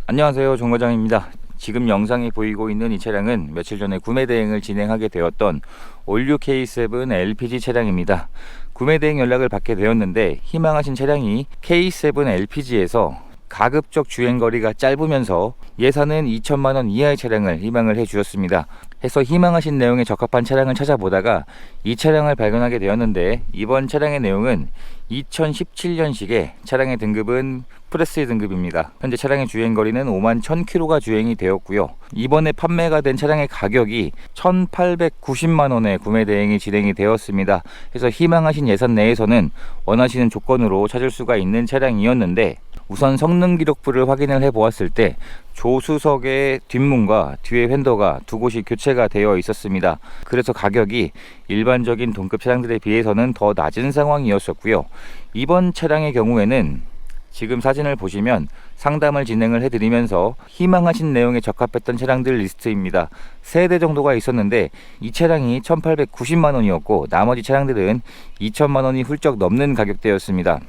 안녕하세요, 정과장입니다. 지금 영상이 보이고 있는 이 차량은 며칠 전에 구매 대행을 진행하게 되었던 올류 K7 LPG 차량입니다. 구매 대행 연락을 받게 되었는데 희망하신 차량이 K7 LPG에서 가급적 주행거리가 짧으면서 예산은 2천만원 이하의 차량을 희망을 해주셨습니다. 해서 희망하신 내용에 적합한 차량을 찾아보다가 이 차량을 발견하게 되었는데, 이번 차량의 내용은 2017년식의 차량의 등급은 프레스 등급입니다. 현재 차량의 주행거리는 5만 1000km가 주행이 되었고요. 이번에 판매가 된 차량의 가격이 1890만원에 구매 대행이 진행이 되었습니다. 그래서 희망하신 예산 내에서는 원하시는 조건으로 찾을 수가 있는 차량이었는데, 우선 성능 기록부를 확인을 해 보았을 때 조수석의 뒷문과 뒤에 휀더가 두 곳이 교체가 되어 있었습니다. 그래서 가격이 일반적인 동급 차량들에 비해서는 더 낮은 상황이었었고요. 이번 차량의 경우에는 지금 사진을 보시면 상담을 진행을 해드리면서 희망하신 내용에 적합했던 차량들 리스트입니다. 3대 정도가 있었는데 이 차량이 1890만원이었고 나머지 차량들은 2천만원이 훌쩍 넘는 가격대였습니다.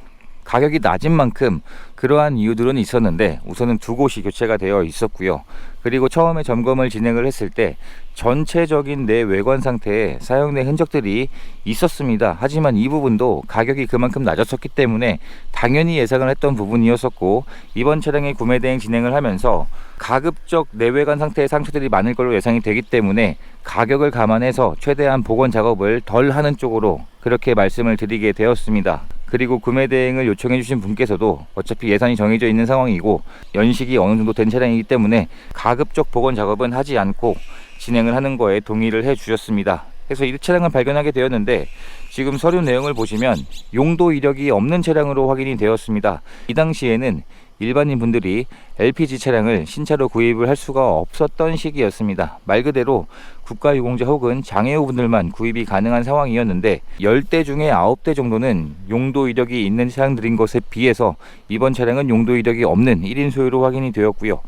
가격이 낮은 만큼 그러한 이유들은 있었는데 우선은 두 곳이 교체가 되어 있었고요. 그리고 처음에 점검을 진행을 했을 때 전체적인 내 외관 상태에 사용된 흔적들이 있었습니다. 하지만 이 부분도 가격이 그만큼 낮았었기 때문에 당연히 예상을 했던 부분이었었고, 이번 차량의 구매 대행 진행을 하면서 가급적 내외관 상태의 상처들이 많을 걸로 예상이 되기 때문에 가격을 감안해서 최대한 복원 작업을 덜 하는 쪽으로 그렇게 말씀을 드리게 되었습니다. 그리고 구매 대행을 요청해 주신 분께서도 어차피 예산이 정해져 있는 상황이고 연식이 어느 정도 된 차량이기 때문에 가급적 복원 작업은 하지 않고 진행을 하는 거에 동의를 해 주셨습니다. 그래서 이 차량을 발견하게 되었는데 지금 서류 내용을 보시면 용도 이력이 없는 차량으로 확인이 되었습니다. 이 당시에는 일반인 분들이 LPG 차량을 신차로 구입을 할 수가 없었던 시기였습니다. 말 그대로 국가유공자 혹은 장애우 분들만 구입이 가능한 상황이었는데 10대 중에 9대 정도는 용도 이력이 있는 차량들인 것에 비해서 이번 차량은 용도 이력이 없는 1인 소유로 확인이 되었고요.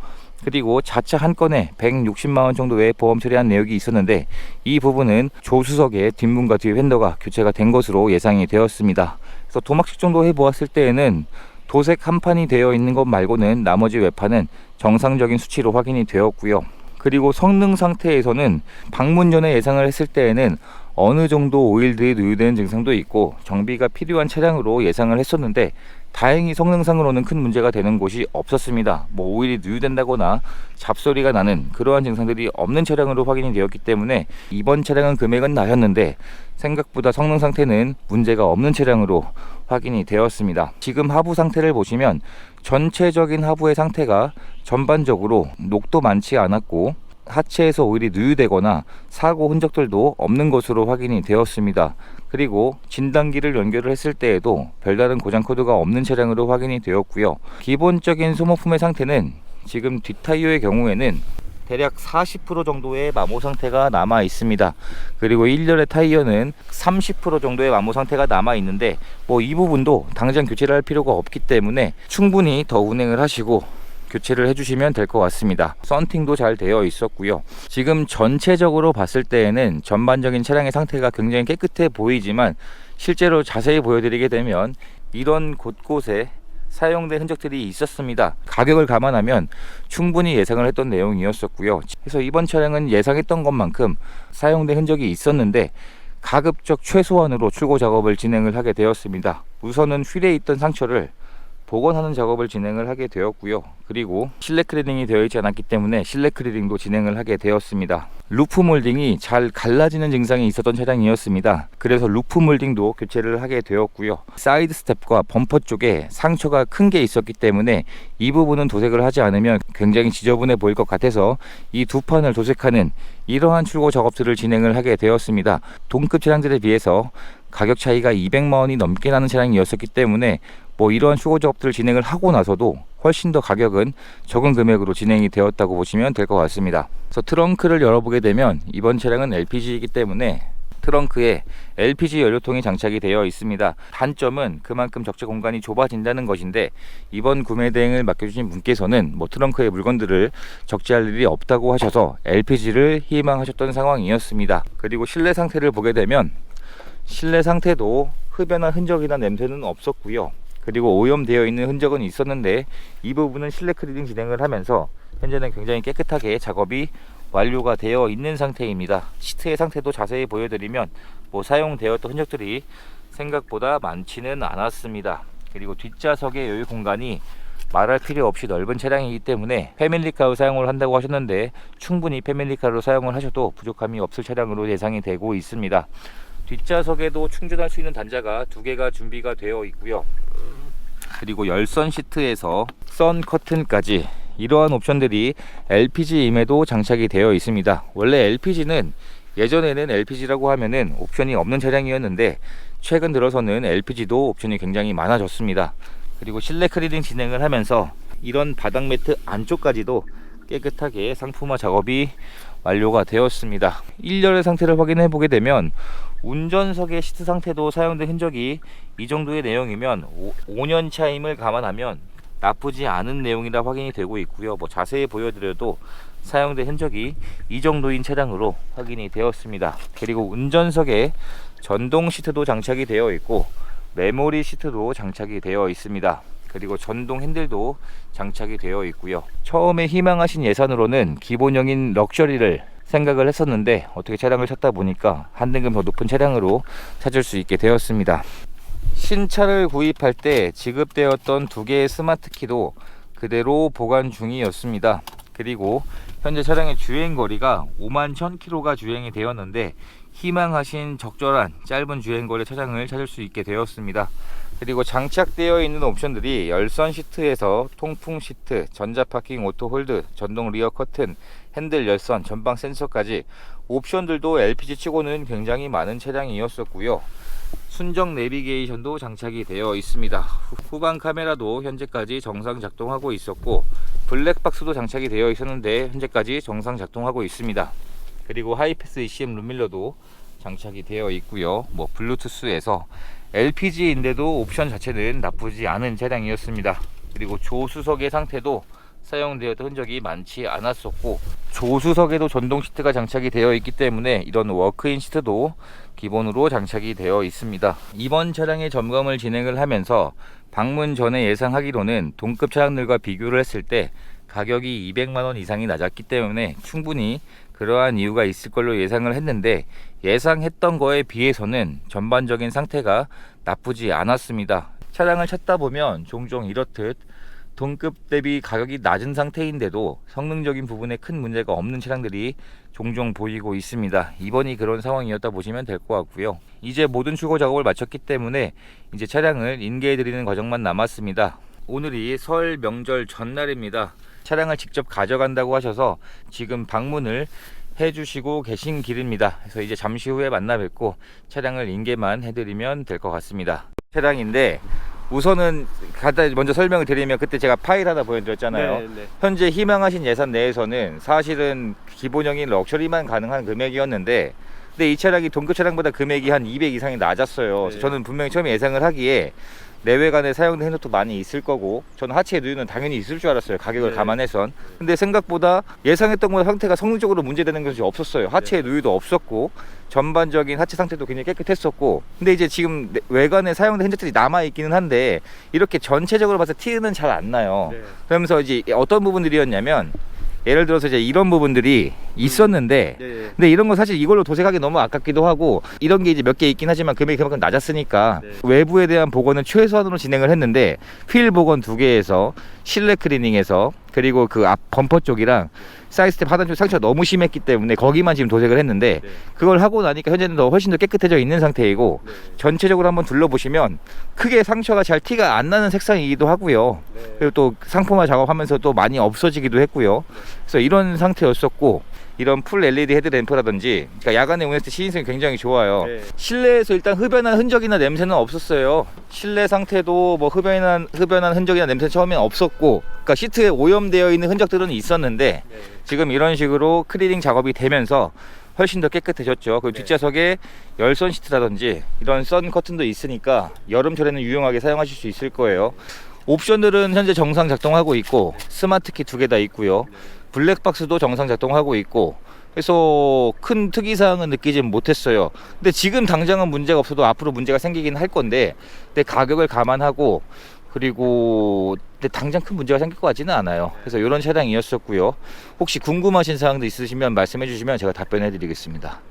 그리고 자차 한 건에 160만원 정도의 보험 처리한 내역이 있었는데 이 부분은 조수석의 뒷문과 뒤에 휀더가 교체가 된 것으로 예상이 되었습니다. 그래서 도막식 정도 해보았을 때에는 도색 한 판이 되어 있는 것 말고는 나머지 외판은 정상적인 수치로 확인이 되었고요. 그리고 성능 상태에서는 방문 전에 예상을 했을 때에는 어느 정도 오일들이 누유되는 증상도 있고 정비가 필요한 차량으로 예상을 했었는데 다행히 성능상으로는 큰 문제가 되는 곳이 없었습니다. 오일이 누유된다거나 잡소리가 나는 그러한 증상들이 없는 차량으로 확인이 되었기 때문에 이번 차량은 금액은 나셨는데 생각보다 성능 상태는 문제가 없는 차량으로 확인이 되었습니다. 지금 하부 상태를 보시면 전체적인 하부의 상태가 전반적으로 녹도 많지 않았고 하체에서 오일이 누유되거나 사고 흔적들도 없는 것으로 확인이 되었습니다. 그리고 진단기를 연결을 했을 때에도 별다른 고장 코드가 없는 차량으로 확인이 되었고요. 기본적인 소모품의 상태는 지금 뒷타이어의 경우에는 대략 40% 정도의 마모 상태가 남아 있습니다. 그리고 1열의 타이어는 30% 정도의 마모 상태가 남아 있는데 이 부분도 당장 교체를 할 필요가 없기 때문에 충분히 더 운행을 하시고 교체를 해주시면 될 것 같습니다. 썬팅도 잘 되어 있었고요. 지금 전체적으로 봤을 때에는 전반적인 차량의 상태가 굉장히 깨끗해 보이지만 실제로 자세히 보여드리게 되면 이런 곳곳에 사용된 흔적들이 있었습니다. 가격을 감안하면 충분히 예상을 했던 내용이었었고요. 그래서 이번 차량은 예상했던 것만큼 사용된 흔적이 있었는데 가급적 최소한으로 출고 작업을 진행을 하게 되었습니다. 우선은 휠에 있던 상처를 복원하는 작업을 진행을 하게 되었고요. 그리고 실내 클리닝이 되어 있지 않았기 때문에 실내 클리닝도 진행을 하게 되었습니다. 루프 몰딩이 잘 갈라지는 증상이 있었던 차량이었습니다. 그래서 루프 몰딩도 교체를 하게 되었고요. 사이드 스텝과 범퍼 쪽에 상처가 큰 게 있었기 때문에 이 부분은 도색을 하지 않으면 굉장히 지저분해 보일 것 같아서 이 두 판을 도색하는 이러한 출고 작업들을 진행을 하게 되었습니다. 동급 차량들에 비해서 가격 차이가 200만원이 넘게 나는 차량이었기 때문에 이러한 출고 작업들을 진행을 하고 나서도 훨씬 더 가격은 적은 금액으로 진행이 되었다고 보시면 될 것 같습니다. 그래서 트렁크를 열어보게 되면 이번 차량은 LPG이기 때문에 트렁크에 LPG 연료통이 장착이 되어 있습니다. 단점은 그만큼 적재 공간이 좁아진다는 것인데 이번 구매 대행을 맡겨주신 분께서는 트렁크에 물건들을 적재할 일이 없다고 하셔서 LPG를 희망하셨던 상황이었습니다. 그리고 실내 상태를 보게 되면 실내 상태도 흡연한 흔적이나 냄새는 없었고요. 그리고 오염되어 있는 흔적은 있었는데 이 부분은 실내 클리닝 진행을 하면서 현재는 굉장히 깨끗하게 작업이 완료가 되어 있는 상태입니다. 시트의 상태도 자세히 보여드리면 사용되었던 흔적들이 생각보다 많지는 않았습니다. 그리고 뒷좌석의 여유 공간이 말할 필요 없이 넓은 차량이기 때문에 패밀리카로 사용을 한다고 하셨는데 충분히 패밀리카로 사용을 하셔도 부족함이 없을 차량으로 예상이 되고 있습니다. 뒷좌석에도 충전할 수 있는 단자가 2개가 준비가 되어 있고요. 그리고 열선 시트에서 선 커튼까지 이러한 옵션들이 LPG임에도 장착이 되어 있습니다. 원래 LPG는 예전에는 LPG라고 하면은 옵션이 없는 차량이었는데 최근 들어서는 LPG도 옵션이 굉장히 많아졌습니다. 그리고 실내 클리닝 진행을 하면서 이런 바닥 매트 안쪽까지도 깨끗하게 상품화 작업이 완료가 되었습니다. 1열의 상태를 확인해 보게 되면 운전석의 시트 상태도 사용된 흔적이 이 정도의 내용이면 5년 차임을 감안하면 나쁘지 않은 내용이라 확인이 되고 있고요. 자세히 보여드려도 사용된 흔적이 이 정도인 차량으로 확인이 되었습니다. 그리고 운전석에 전동 시트도 장착이 되어 있고 메모리 시트도 장착이 되어 있습니다. 그리고 전동 핸들도 장착이 되어 있고요. 처음에 희망하신 예산으로는 기본형인 럭셔리를 생각을 했었는데 어떻게 차량을 찾다 보니까 한 등급 더 높은 차량으로 찾을 수 있게 되었습니다. 신차를 구입할 때 지급되었던 2개의 스마트 키도 그대로 보관 중이었습니다. 그리고 현재 차량의 주행거리가 51,000km가 주행이 되었는데 희망하신 적절한 짧은 주행거리 차량을 찾을 수 있게 되었습니다. 그리고 장착되어 있는 옵션들이 열선 시트에서 통풍 시트, 전자파킹 오토 홀드, 전동 리어 커튼, 핸들 열선, 전방 센서까지 옵션들도 LPG 치고는 굉장히 많은 차량이었었고요. 순정 내비게이션도 장착이 되어 있습니다. 후방 카메라도 현재까지 정상 작동하고 있었고 블랙박스도 장착이 되어 있었는데 현재까지 정상 작동하고 있습니다. 그리고 하이패스 ECM 룸밀러도 장착이 되어 있고요. 블루투스에서 LPG인데도 옵션 자체는 나쁘지 않은 차량이었습니다. 그리고 조수석의 상태도 사용되었던 흔적이 많지 않았었고 조수석에도 전동 시트가 장착이 되어 있기 때문에 이런 워크인 시트도 기본으로 장착이 되어 있습니다. 이번 차량의 점검을 진행을 하면서 방문 전에 예상하기로는 동급 차량들과 비교를 했을 때 가격이 200만원 이상이 낮았기 때문에 충분히 그러한 이유가 있을 걸로 예상을 했는데 예상했던 거에 비해서는 전반적인 상태가 나쁘지 않았습니다. 차량을 찾다 보면 종종 이렇듯 동급 대비 가격이 낮은 상태인데도 성능적인 부분에 큰 문제가 없는 차량들이 종종 보이고 있습니다. 이번이 그런 상황이었다 보시면 될 것 같고요. 이제 모든 출고 작업을 마쳤기 때문에 이제 차량을 인계해 드리는 과정만 남았습니다. 오늘이 설 명절 전날입니다. 차량을 직접 가져간다고 하셔서 지금 방문을 해주시고 계신 길입니다. 그래서 이제 잠시 후에 만나 뵙고 차량을 인계만 해드리면 될 것 같습니다. 차량인데 우선은 먼저 설명을 드리면 그때 제가 파일 하나 보여드렸잖아요. 네. 현재 희망하신 예산 내에서는 사실은 기본형인 럭셔리만 가능한 금액이었는데 근데 이 차량이 동급 차량보다 금액이 한 200 이상이 낮았어요. 그래서 저는 분명히 처음에 예상을 하기에 내외관에 사용된 흔적도 많이 있을 거고 저는 하체 누유는 당연히 있을 줄 알았어요. 가격을 감안해선. 근데 생각보다 예상했던 것보다 상태가 성능적으로 문제되는 것이 없었어요. 하체 누유도 없었고 전반적인 하체 상태도 굉장히 깨끗했었고 근데 이제 지금 외관에 사용된 흔적들이 남아있기는 한데 이렇게 전체적으로 봐서 티는 잘 안 나요. 그러면서 이제 어떤 부분들이었냐면 예를 들어서 이제 이런 부분들이 있었는데 근데 이런 거 사실 이걸로 도색하기 너무 아깝기도 하고 이런 게 이제 몇 개 있긴 하지만 금액이 그만큼 낮았으니까 외부에 대한 복원은 최소한으로 진행을 했는데 휠 복원 2개에서 실내 클리닝에서 그리고 그 앞 범퍼 쪽이랑 사이드스텝 하단 쪽 상처가 너무 심했기 때문에 거기만 지금 도색을 했는데 그걸 하고 나니까 현재는 훨씬 더 깨끗해져 있는 상태이고 전체적으로 한번 둘러보시면 크게 상처가 잘 티가 안 나는 색상이기도 하고요. 그리고 또 상품화 작업하면서 또 많이 없어지기도 했고요. 그래서 이런 상태였었고 이런 풀 LED 헤드램프라든지 그러니까 야간에 운행했을 때 시인성이 굉장히 좋아요. 실내에서 일단 흡연한 흔적이나 냄새는 없었어요. 실내 상태도 흡연한 흔적이나 냄새 처음엔 없었고 그러니까 시트에 오염되어 있는 흔적들은 있었는데 지금 이런 식으로 클리닝 작업이 되면서 훨씬 더 깨끗해졌죠. 그리고 뒷좌석에 열선 시트라든지 이런 선 커튼도 있으니까 여름철에는 유용하게 사용하실 수 있을 거예요. 옵션들은 현재 정상 작동하고 있고 스마트키 2개 다 있고요. 블랙박스도 정상 작동하고 있고 그래서 큰 특이사항은 느끼진 못했어요. 근데 지금 당장은 문제가 없어도 앞으로 문제가 생기긴 할 건데 근데 가격을 감안하고 그리고 근데 당장 큰 문제가 생길 것 같지는 않아요. 그래서 이런 차량이었었고요. 혹시 궁금하신 사항도 있으시면 말씀해 주시면 제가 답변해 드리겠습니다.